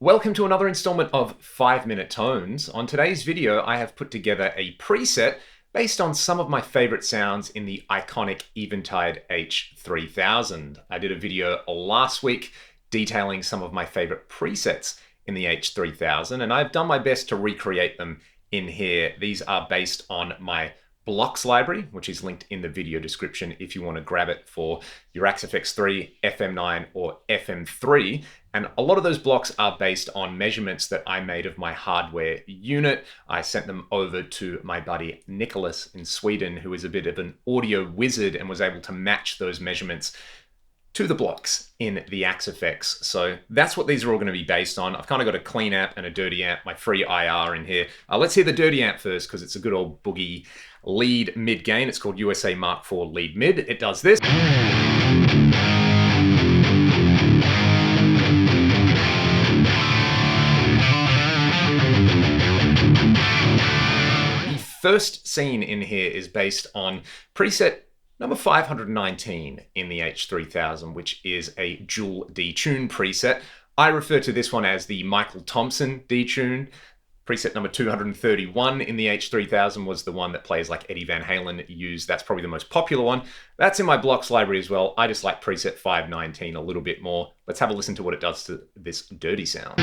Welcome to another installment of 5-Minute Tones. On today's video, I have put together a preset based on some of my favorite sounds in the iconic Eventide H3000. I did a video last week detailing some of my favorite presets in the H3000, and I've done my best to recreate them in here. These are based on my blocks library, which is linked in the video description if you want to grab it for your Axe-FX3, FM9, or FM3. And a lot of those blocks are based on measurements that I made of my hardware unit. I sent them over to my buddy Nicholas in Sweden, who is a bit of an audio wizard and was able to match those measurements to the blocks in the Axe-FX. So that's what these are all going to be based on. I've kind of got a clean amp and a dirty amp, my free IR in here. Let's hear the dirty amp first, because it's a good old boogie lead mid gain. It's called USA Mark IV lead mid. It does this. The first scene in here is based on preset number 519 in the H3000, which is a dual detune preset. I refer to this one as the Michael Thompson detune. Preset number 231 in the H3000 was the one that players like Eddie Van Halen used. That's probably the most popular one. That's in my blocks library as well. I just like preset 519 a little bit more. Let's have a listen to what it does to this dirty sound.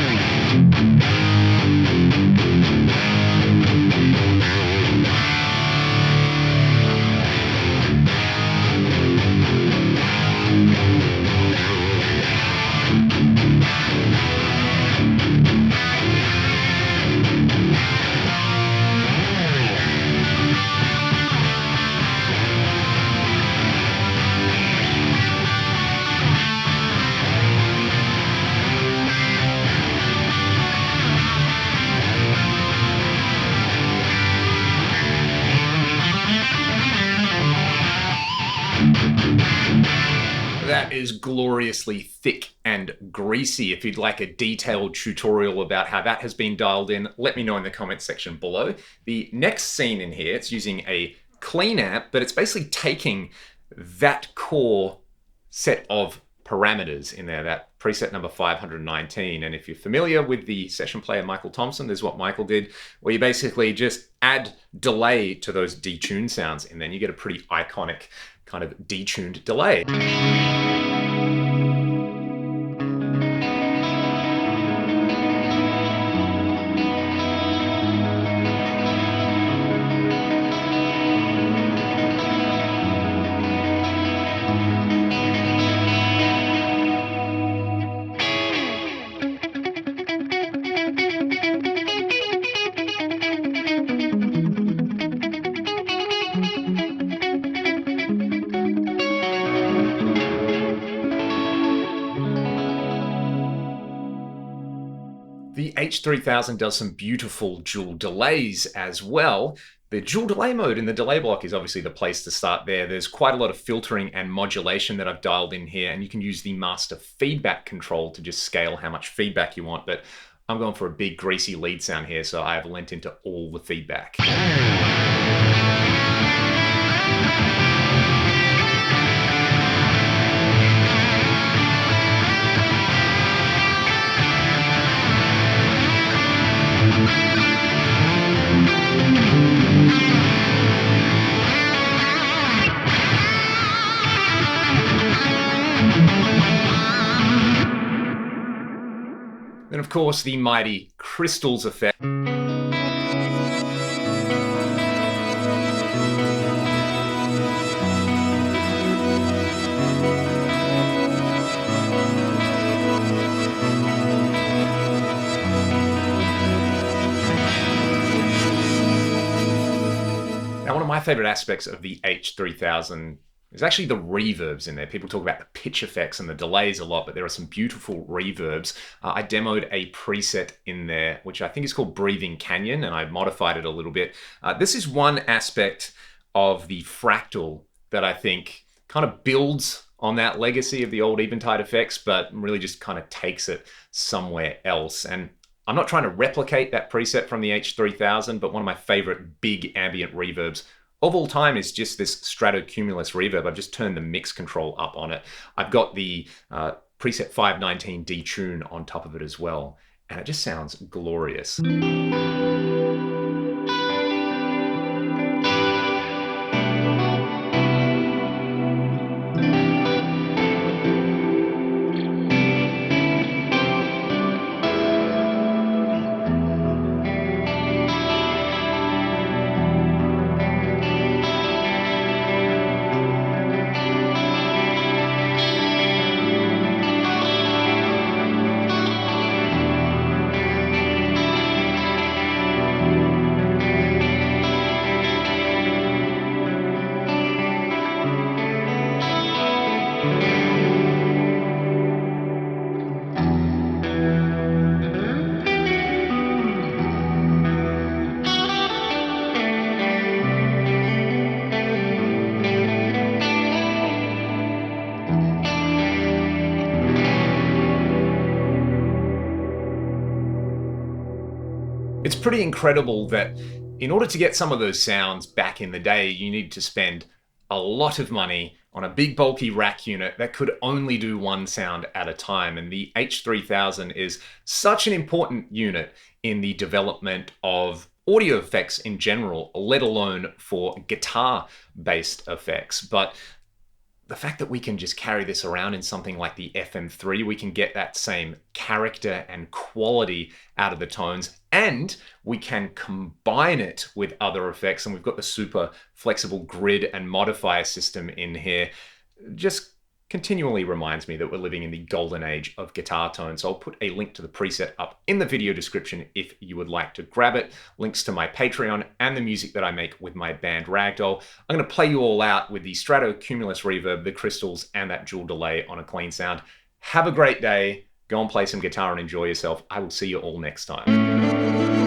That is gloriously thick and greasy. If you'd like a detailed tutorial about how that has been dialed in, let me know in the comments section below. The next scene in here, it's using a clean amp, but it's basically taking that core set of parameters in there, that preset number 519. And if you're familiar with the session player Michael Thompson, this is what Michael did, where you basically just add delay to those detuned sounds, and then you get a pretty iconic kind of detuned delay. The H3000 does some beautiful dual delays as well. The dual delay mode in the delay block is obviously the place to start there. There's quite a lot of filtering and modulation that I've dialed in here, and you can use the master feedback control to just scale how much feedback you want, but I'm going for a big greasy lead sound here, so I have lent into all the feedback. Then, of course, the mighty crystals effect. Now, one of my favorite aspects of the H3000 is actually the reverbs in there. People talk about the pitch effects and the delays a lot, but there are some beautiful reverbs. I demoed a preset in there, which I think is called Breathing Canyon, and I modified it a little bit. This is one aspect of the Fractal that I think kind of builds on that legacy of the old Eventide effects, but really just kind of takes it somewhere else. And I'm not trying to replicate that preset from the H3000, but one of my favorite big ambient reverbs of all time is just this Stratocumulus reverb. I've just turned the mix control up on it. I've got the preset 519 detune on top of it as well. and it just sounds glorious. It's pretty incredible that in order to get some of those sounds back in the day, you need to spend a lot of money on a big bulky rack unit that could only do one sound at a time. And the H3000 is such an important unit in the development of audio effects in general, let alone for guitar-based effects. But the fact that we can just carry this around in something like the FM3, we can get that same character and quality out of the tones, and we can combine it with other effects. And we've got the super flexible grid and modifier system in here. Just continually reminds me that we're living in the golden age of guitar tones. So I'll put a link to the preset up in the video description if you would like to grab it. Links to my Patreon and the music that I make with my band Ragdoll. I'm going to play you all out with the Strato Cumulus reverb, the crystals, and that dual delay on a clean sound. Have a great day. Go and play some guitar and enjoy yourself. I will see you all next time.